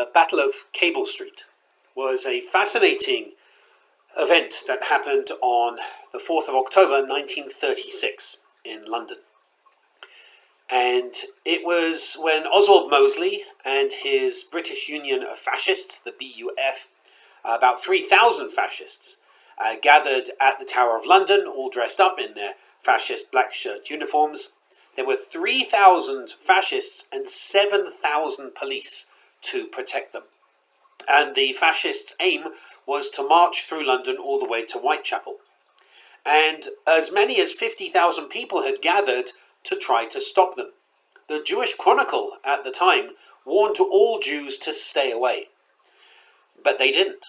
The Battle of Cable Street was a fascinating event that happened on the 4th of October 1936 in London. And it was when Oswald Mosley and his British Union of Fascists, the BUF, about 3,000 fascists, gathered at the Tower of London, all dressed up in their fascist black shirt uniforms. There were 3,000 fascists and 7,000 police to protect them. And the fascists' aim was to march through London all the way to Whitechapel. And as many as 50,000 people had gathered to try to stop them. The Jewish Chronicle at the time warned all Jews to stay away. But they didn't.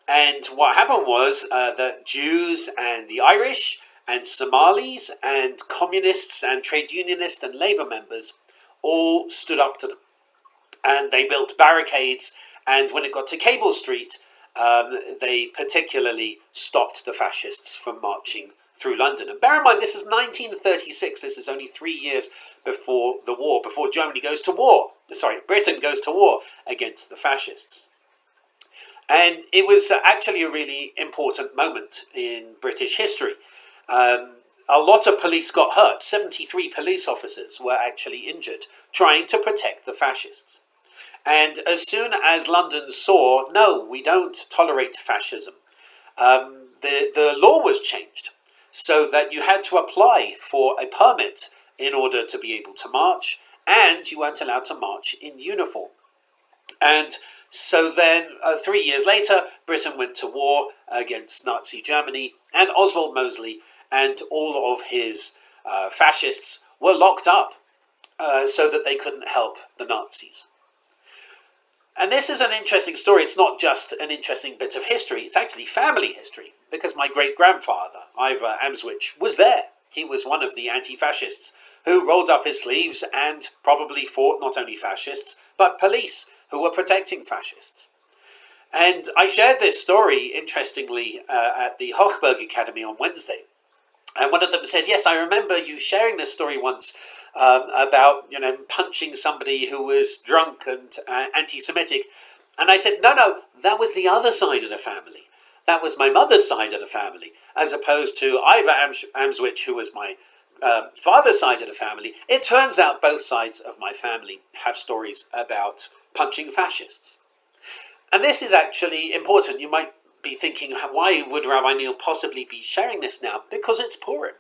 And what happened was that Jews and the Irish and Somalis and communists and trade unionists and labour members all stood up to them. And they built barricades, and when it got to Cable Street, they particularly stopped the fascists from marching through London. And bear in mind, this is 1936. This is only 3 years before the war, before Britain goes to war against the fascists. And it was actually a really important moment in British history. A lot of police got hurt. 73 police officers were actually injured trying to protect the fascists. And as soon as London saw, no, we don't tolerate fascism, the law was changed so that you had to apply for a permit in order to be able to march, and you weren't allowed to march in uniform. And so then, 3 years later, Britain went to war against Nazi Germany, and Oswald Mosley and all of his fascists were locked up so that they couldn't help the Nazis. And this is an interesting story. It's not just an interesting bit of history, it's actually family history, because my great-grandfather, Rabbi Amswych, was there. He was one of the anti-fascists who rolled up his sleeves and probably fought not only fascists, but police who were protecting fascists. And I shared this story, interestingly, at the Hochberg Academy on Wednesday. And one of them said, yes, I remember you sharing this story once about, punching somebody who was drunk and anti-Semitic. And I said, no, that was the other side of the family. That was my mother's side of the family, as opposed to Ivor Amswych, who was my father's side of the family. It turns out both sides of my family have stories about punching fascists. And this is actually important. You might be thinking, why would Rabbi Neil possibly be sharing this now? Because it's Purim.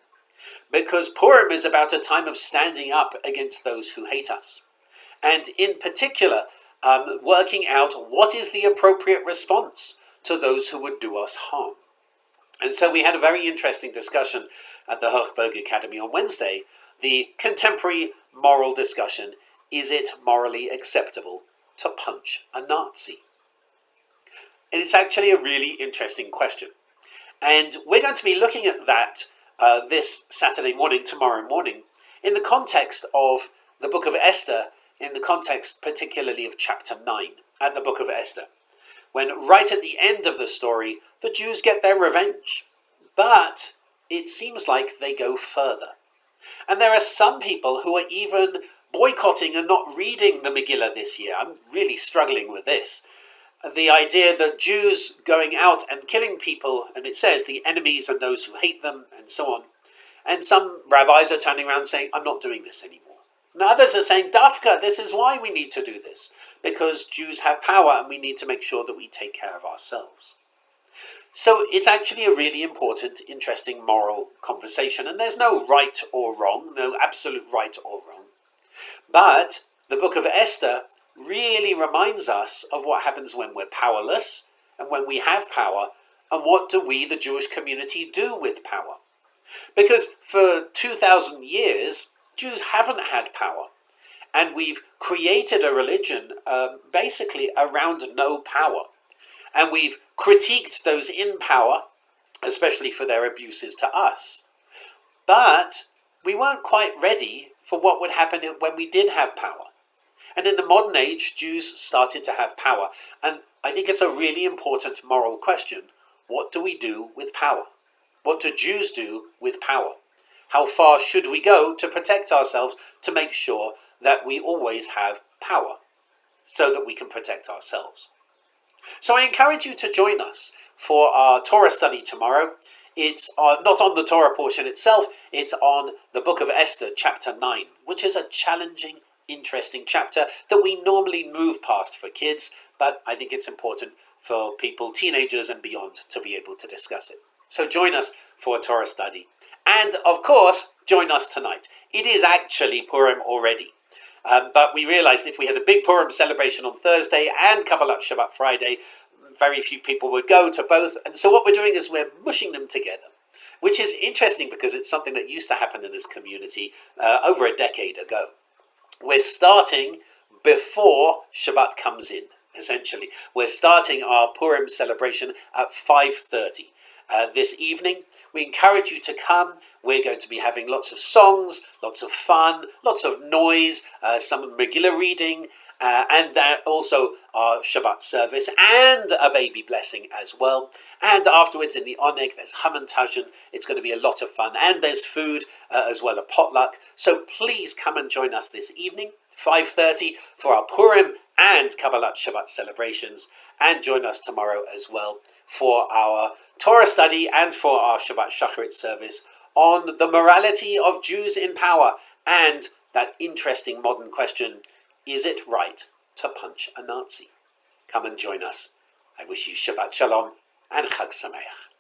Because Purim is about a time of standing up against those who hate us. And in particular, working out what is the appropriate response to those who would do us harm. And so we had a very interesting discussion at the Hochberg Academy on Wednesday, the contemporary moral discussion: is it morally acceptable to punch a Nazi? And it's actually a really interesting question. And we're going to be looking at that this Saturday morning, tomorrow morning, in the context of the Book of Esther, in the context particularly of chapter 9 at the Book of Esther, when right at the end of the story, the Jews get their revenge. But it seems like they go further. And there are some people who are even boycotting and not reading the Megillah this year. I'm really struggling with this. The idea that Jews going out and killing people, and it says the enemies and those who hate them, and so on. And some rabbis are turning around saying, I'm not doing this anymore. And others are saying, Dafka, this is why we need to do this, because Jews have power and we need to make sure that we take care of ourselves. So it's actually a really important, interesting moral conversation, and there's no right or wrong, no absolute right or wrong. But the Book of Esther really reminds us of what happens when we're powerless and when we have power, and what do we, the Jewish community, do with power. Because for 2,000 years, Jews haven't had power, and we've created a religion basically around no power. And we've critiqued those in power, especially for their abuses to us. But we weren't quite ready for what would happen when we did have power. And in the modern age, Jews started to have power. And I think it's a really important moral question. What do we do with power? What do Jews do with power? How far should we go to protect ourselves, to make sure that we always have power? so that we can protect ourselves. So I encourage you to join us for our Torah study tomorrow. It's not on the Torah portion itself, it's on the Book of Esther, chapter 9, which is a challenging, interesting chapter that we normally move past for kids, but I think it's important for people, teenagers and beyond, to be able to discuss it. So join us for a Torah study. And of course, join us tonight. It is actually Purim already. But we realized if we had a big Purim celebration on Thursday and Kabbalat Shabbat Friday, very few people would go to both. And so what we're doing is we're mushing them together, which is interesting because it's something that used to happen in this community over a decade ago. We're starting before Shabbat comes in, essentially. We're starting our Purim celebration at 5:30. This evening. We encourage you to come. We're going to be having lots of songs, lots of fun, lots of noise, some regular reading, and also our Shabbat service and a baby blessing as well. And afterwards in the Oneg, there's Hamantaschen. It's going to be a lot of fun. And there's food as well, a potluck. So please come and join us this evening, 5:30, for our Purim and Kabbalat Shabbat celebrations. And join us tomorrow as well for our Torah study and for our Shabbat Shacharit service on the morality of Jews in power and that interesting modern question, is it right to punch a Nazi? Come and join us. I wish you Shabbat Shalom and Chag Sameach.